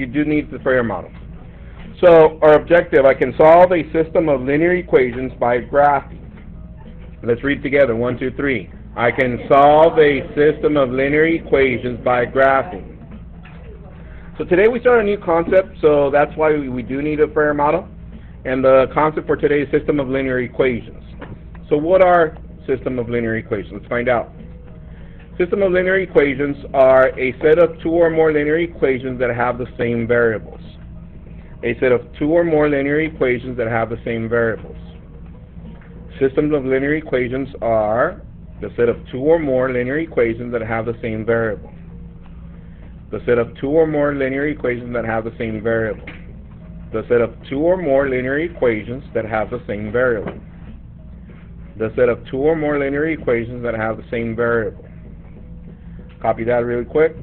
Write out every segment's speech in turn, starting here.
You do need the Fourier model. So our objective, I can solve a system of linear equations by graphing. Let's read together, 1, 2, 3. I can solve a system of linear equations by graphing. So today we start a new concept, so that's why we do need a Fourier model. And the concept for today is system of linear equations. So what are system of linear equations? Let's find out. System of linear equations are a set of two or more linear equations that have the same variables. A set of two or more linear equations that have the same variables. Systems of linear equations are the set of two or more linear equations that have the same variable. The set of two or more linear equations that have the same variable. The set of two or more linear equations that have the same variable. The set of two or more linear equations that have the same variable. Copy that really quick.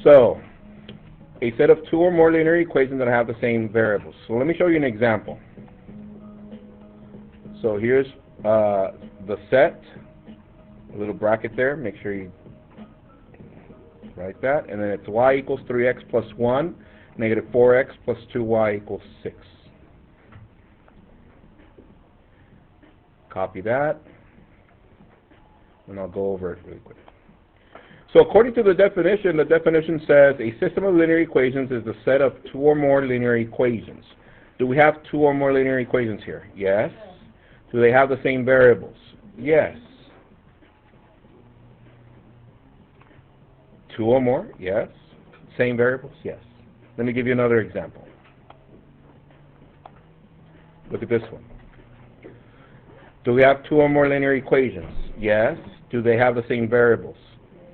So, a set of two or more linear equations that have the same variables. So let me show you an example. So here's the set, a little bracket there, make sure you write that, and then it's y equals 3x plus 1, negative 4x plus 2y equals 6. Copy that, and I'll go over it really quick. So according to the definition says a system of linear equations is the set of two or more linear equations. Do we have two or more linear equations here? Yes. Do they have the same variables? Yes. Two or more? Yes. Same variables? Yes. Let me give you another example. Look at this one. Do we have two or more linear equations? Yes. Do they have the same variables?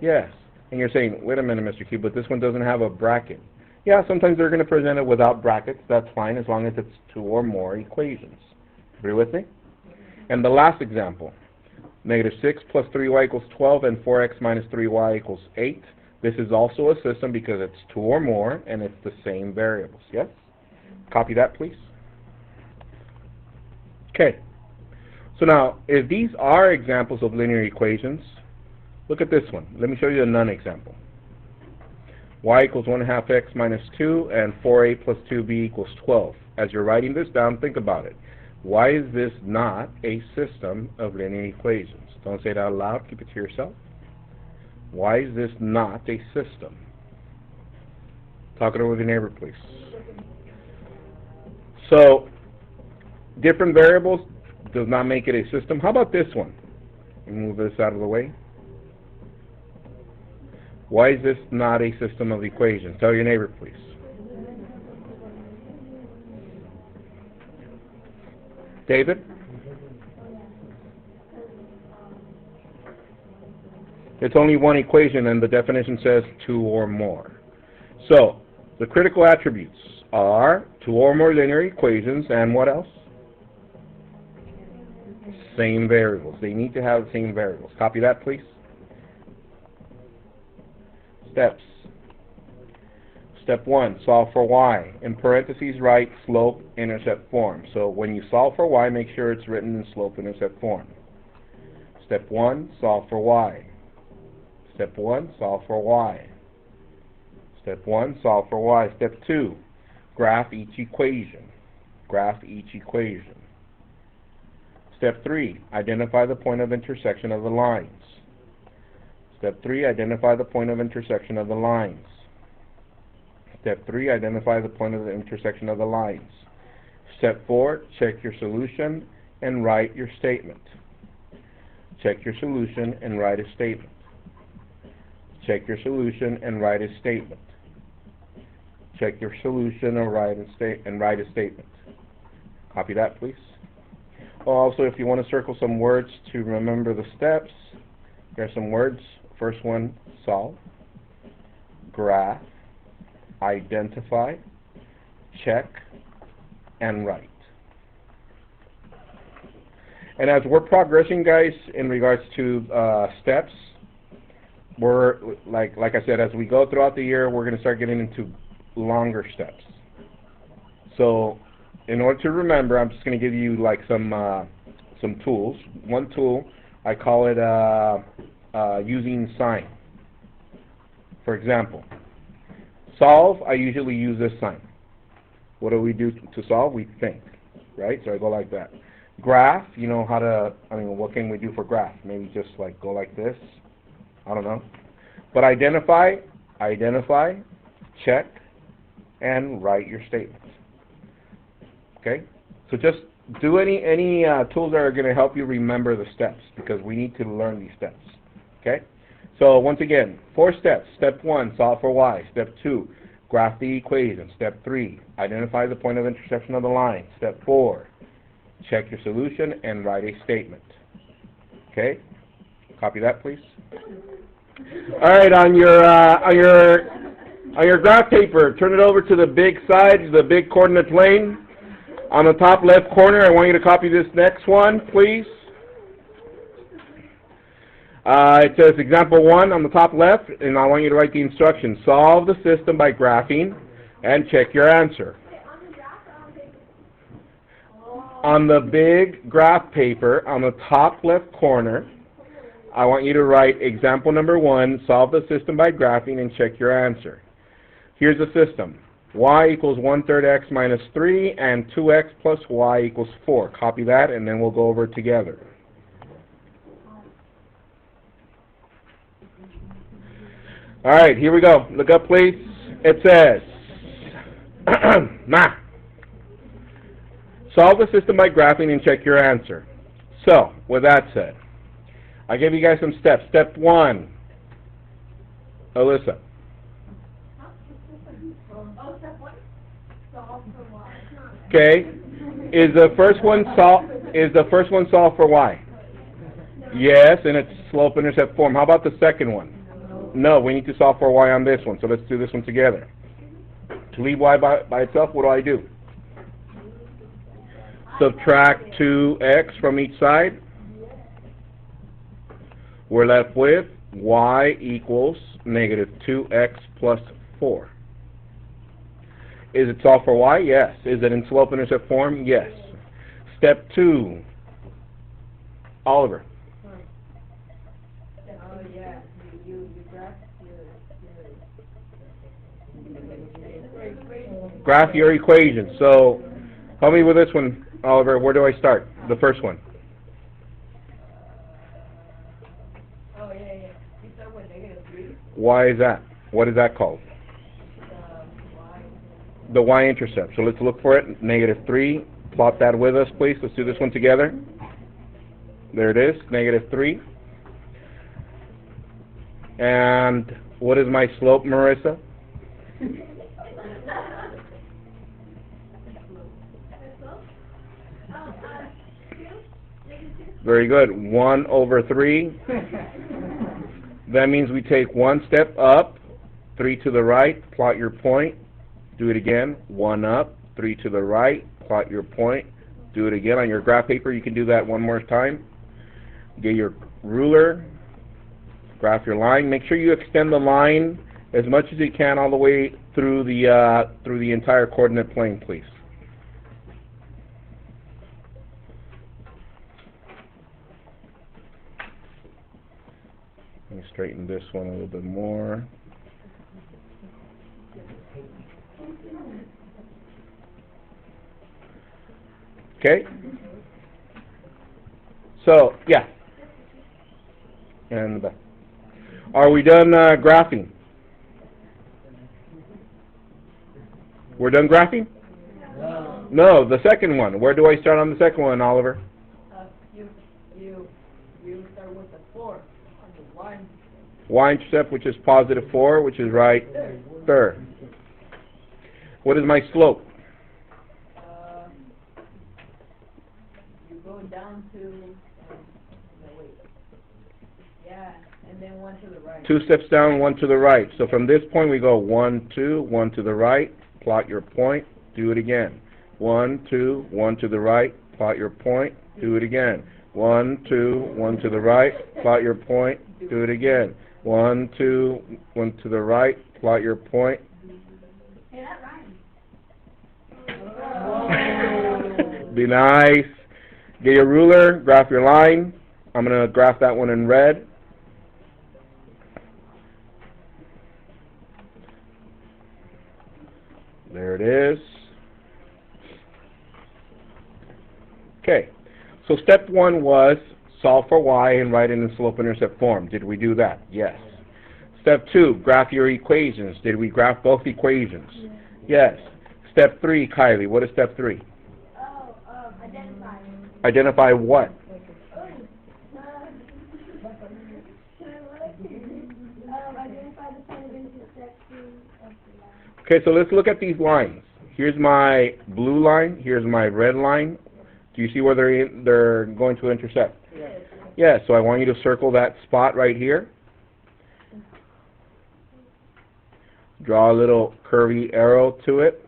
Yes. And you're saying, wait a minute, Mr. Q, but this one doesn't have a bracket. Yeah, sometimes they're going to present it without brackets. That's fine as long as it's two or more equations. Agree with me? And the last example, negative 6 plus 3y equals 12 and 4x minus 3y equals 8. This is also a system because it's two or more and it's the same variables. Yes? Copy that, please. Okay. So now, if these are examples of linear equations, look at this one. Let me show you a non-example. Y equals 1 half x minus 2 and 4a plus 2b equals 12. As you're writing this down, think about it. Why is this not a system of linear equations? Don't say it out loud. Keep it to yourself. Why is this not a system? Talk it over with your neighbor, please. So, different variables does not make it a system. How about this one? Let me move this out of the way. Why is this not a system of equations? Tell your neighbor, please. David? It's only one equation and the definition says two or more. So, the critical attributes are two or more linear equations and what else? Same variables. They need to have the same variables. Copy that, please. Steps. Step 1, solve for y. In parentheses, write slope-intercept form. So when you solve for y, make sure it's written in slope-intercept form. Step 1, solve for y. Step 1, solve for y. Step 1, solve for y. Step 2, graph each equation. Graph each equation. Step 3, identify the point of intersection of the lines. Step 3, identify the point of intersection of the lines. Step 3, identify the point of the intersection of the lines. Step 4, check your solution and write your statement. Check your solution and write a statement. Check your solution and write a statement. Check your solution and write a statement. Copy that, please. Also, if you want to circle some words to remember the steps, here are some words. First one, solve, graph, identify, check, and write. And as we're progressing, guys, in regards to steps, we're, like I said, as we go throughout the year, we're going to start getting into longer steps. So, in order to remember, I'm just going to give you like some tools. One tool, I call it using sign. For example, solve, I usually use this sign. What do we do to solve? We think, right? So I go like that. Graph, you know how to, what can we do for graph? Maybe just like go like this. I don't know. But identify, check, and write your statements. Okay? So just do any tools that are going to help you remember the steps, because we need to learn these steps. Okay? So once again, 4 steps. Step 1, solve for y. Step 2, graph the equation. Step 3, identify the point of intersection of the line. Step 4, check your solution and write a statement. Okay? Copy that, please. All right, on your graph paper, turn it over to the big side, the big coordinate plane. On the top left corner, I want you to copy this next one, please. It says example 1 on the top left, and I want you to write the instructions. Solve the system by graphing and check your answer. On the big graph paper, on the top left corner, I want you to write example number 1, solve the system by graphing and check your answer. Here's the system. Y equals 1/3 x minus 3 and 2x plus y equals 4. Copy that, and then we'll go over it together. All right, here we go. Look up, please. It says, solve the system by graphing and check your answer. So, with that said, I gave you guys some steps. Step 1, Alyssa. Okay, is the first one solve for y? Yes, and it's slope-intercept form. How about the second one? No, we need to solve for y on this one, so let's do this one together. To leave y by itself, what do? Subtract 2x from each side. We're left with y equals negative 2x plus 4. Is it solved for y? Yes. Is it in slope-intercept form? Yes. Step 2, Oliver. Graph your equation. So, help me with this one, Oliver. Where do I start? The first one. You start with -3. Why is that? What is that called? The y-intercept. So let's look for it. -3. Plot that with us, please. Let's do this one together. There it is, -3. And what is my slope, Marissa? Very good. 1/3. That means we take one step up, 3 to the right, plot your point, do it again, 1 up, 3 to the right, plot your point, do it again. On your graph paper, you can do that one more time. Get your ruler, graph your line. Make sure you extend the line as much as you can all the way through the entire coordinate plane, please. Let me straighten this one a little bit more. Okay? So, yeah. And are we done graphing? We're done graphing? No. No, the second one. Where do I start on the second one, Oliver? You start with the 4 on the line. Y-intercept, which is +4, which is right third. What is my slope? You go down to, and then 1 to the right. 2 steps down, 1 to the right. So from this point we go 1, 2, 1 to the right, plot your point, do it again. 1, 2, 1 to the right, plot your point, do it again. 1, 2, 1 to the right, plot your point, do it again. 1, 2, 1 to the right, plot your point. Hey, that rhymes. Be nice. Get your ruler, graph your line. I'm going to graph that one in red. . There it is. Okay, so step 1 was solve for y and write it in slope-intercept form. Did we do that? Yes. Step 2, graph your equations. Did we graph both equations? Yes. Step 3, Kylie, what is step 3? Identify. Identify what? Identify the point of intersection of the line. Okay, so let's look at these lines. Here's my blue line, here's my red line. Do you see where they're going to intersect? Yes. Yes, so I want you to circle that spot right here. Draw a little curvy arrow to it,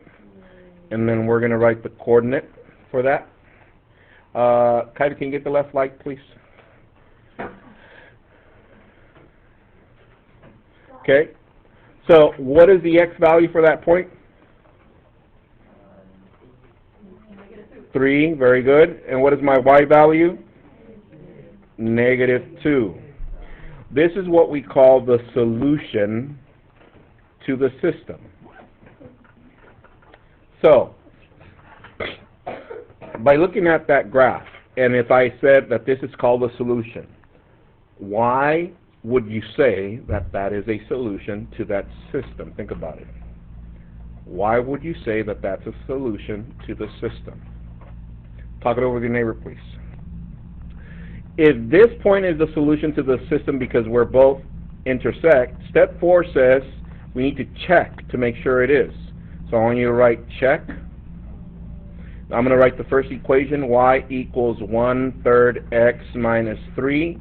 and then we're going to write the coordinate for that. Kylie, can you get the left light, please? Okay, so what is the x value for that point? 3, very good. And what is my y value? -2. This is what we call the solution to the system. So, by looking at that graph, and if I said that this is called a solution, why would you say that that is a solution to that system? Think about it. Why would you say that that's a solution to the system? Talk it over with your neighbor, please. If this point is the solution to the system because we're both intersect, step 4 says we need to check to make sure it is. So I want you to write check. I'm going to write the first equation, y equals 1/3 x minus 3.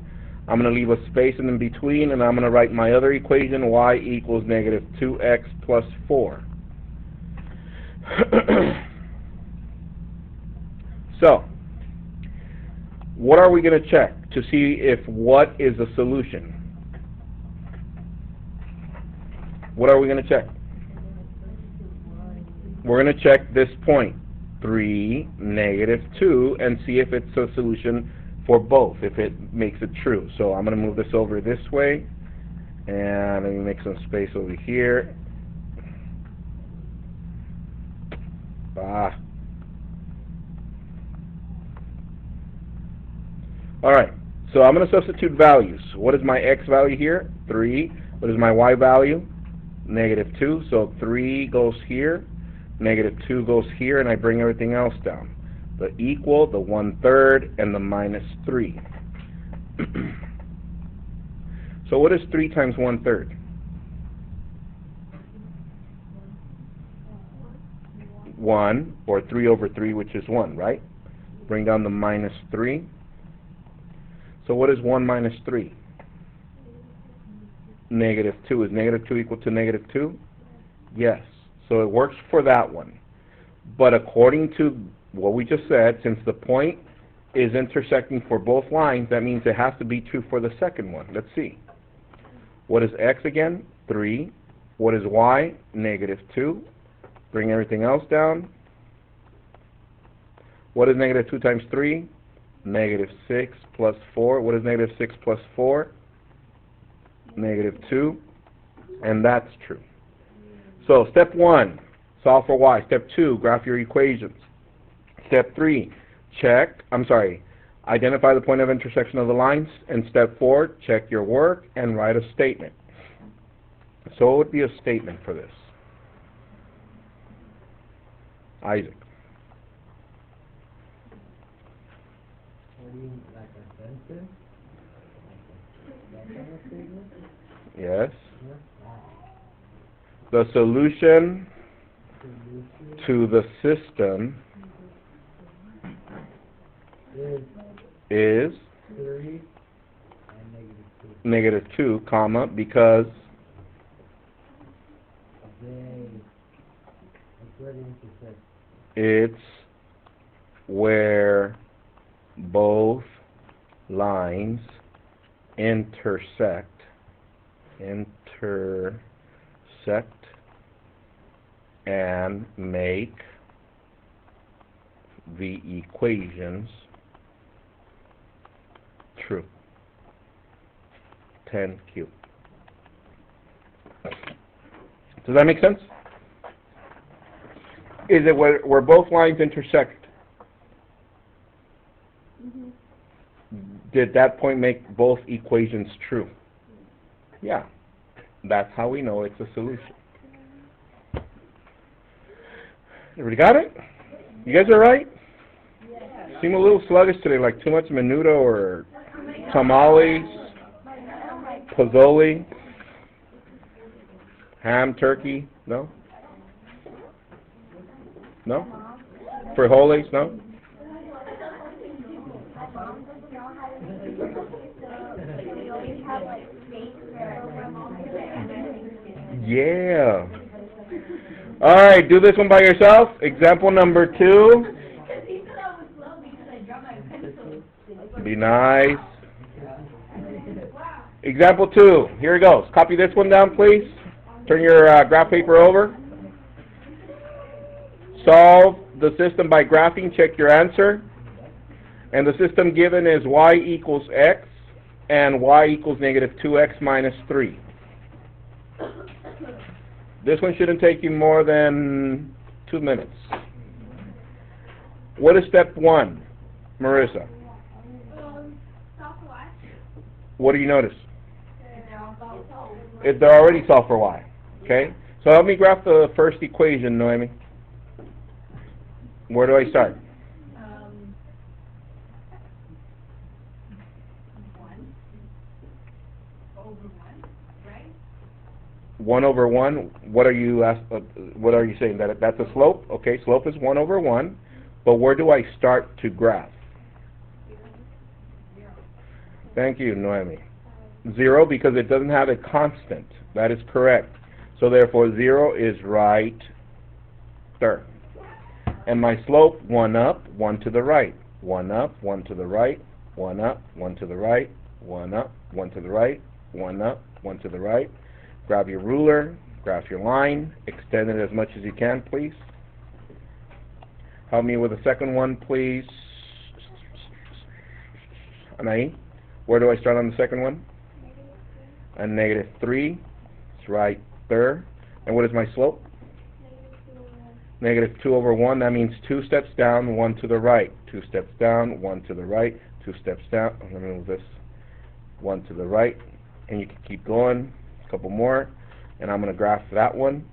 I'm going to leave a space in between, and I'm going to write my other equation, y equals -2x plus 4. So, what are we going to check to see if what is a solution? What are we going to check? We're going to check this point, 3, -2, and see if it's a solution for both, if it makes it true. So I'm going to move this over this way, and let me make some space over here. Alright, so I'm going to substitute values. What is my x value here? 3. What is my y value? -2. So 3 goes here, -2 goes here, and I bring everything else down. The equal, the 1/3, and the -3. So what is 3 times 1/3? 1, or 3 over 3, which is 1, right? Bring down the -3. So what is 1 minus 3? -2. Is -2 equal to -2? Yes. So it works for that one. But according to what we just said, since the point is intersecting for both lines, that means it has to be true for the second one. Let's see. What is x again? 3. What is y? -2. Bring everything else down. What is -2 times 3? -6 plus 4. What is -6 plus 4? -2. And that's true. So step 1, solve for y. Step 2, graph your equations. Step 3, identify the point of intersection of the lines. And step 4, check your work and write a statement. So what would be a statement for this? Isaac. Like a sentence? Like that kind of statement? Yes. Yeah. The solution Solution to the system is 3 and -2, comma, because it's where both lines intersect and make the equations true. 10 cubed. Does that make sense? is it where both lines intersect? Mhm. Did that point make both equations true? Yeah. That's how we know it's a solution. Everybody got it? You guys all right? Seem a little sluggish today, like too much menudo or tamales, pozole, ham, turkey? No? No? Frijoles? No? Yeah. All right, do this one by yourself. Example number 2. Be nice. Example 2. Here it goes. Copy this one down, please. Turn your graph paper over. Solve the system by graphing. Check your answer. And the system given is y equals x and y equals negative 2x minus 3. This one shouldn't take you more than 2 minutes. What is step 1, Marissa? What do you notice? They're already solved for y. Okay? So help me graph the first equation, Noemi. Where do I start? 1 over 1. What are you saying? That's a slope? Okay, slope is 1 over 1. But where do I start to graph? Thank you, Noemi. 0 because it doesn't have a constant. That is correct. So therefore 0 is right there. And my slope, 1 up, 1 to the right. 1 up, 1 to the right. 1 up, 1 to the right. 1 up, 1 to the right. 1 up, 1 to the right. Grab your ruler, graph your line, extend it as much as you can, please. Help me with the second one, please. Anai, where do I start on the second one? A negative 3. It's right there. And what is my slope? Negative 2 over 1. That means 2 steps down, 1 to the right. 2 steps down, 1 to the right. 2 steps down. Let me move this. 1 to the right. And you can keep going. A couple more. And I'm going to graph that one.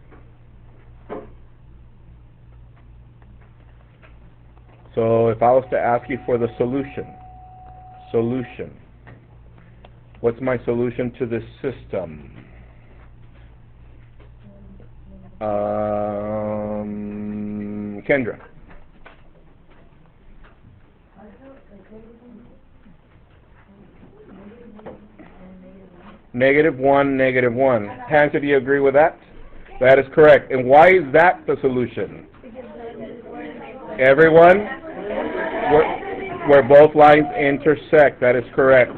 So if I was to ask you for the solution, what's my solution to this system? Kendra. Negative 1, negative 1. Hansa, do you agree with that? That is correct. And why is that the solution? Everyone? Where both lines intersect. That is correct.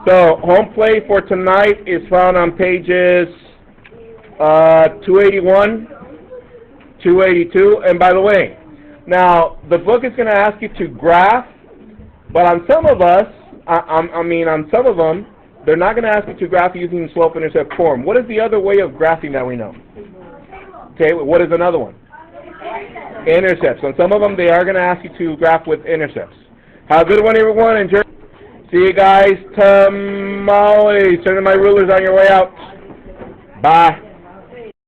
So, home plate for tonight is found on pages 281, 282. And by the way, now, the book is going to ask you to graph, but on some of us, on some of them, they're not going to ask you to graph using slope-intercept form. What is the other way of graphing that we know? Okay, what is another one? Intercepts. On some of them, they are going to ask you to graph with intercepts. Have a good one, everyone. Enjoy. See you guys tomorrow. Turning my rulers on your way out. Bye.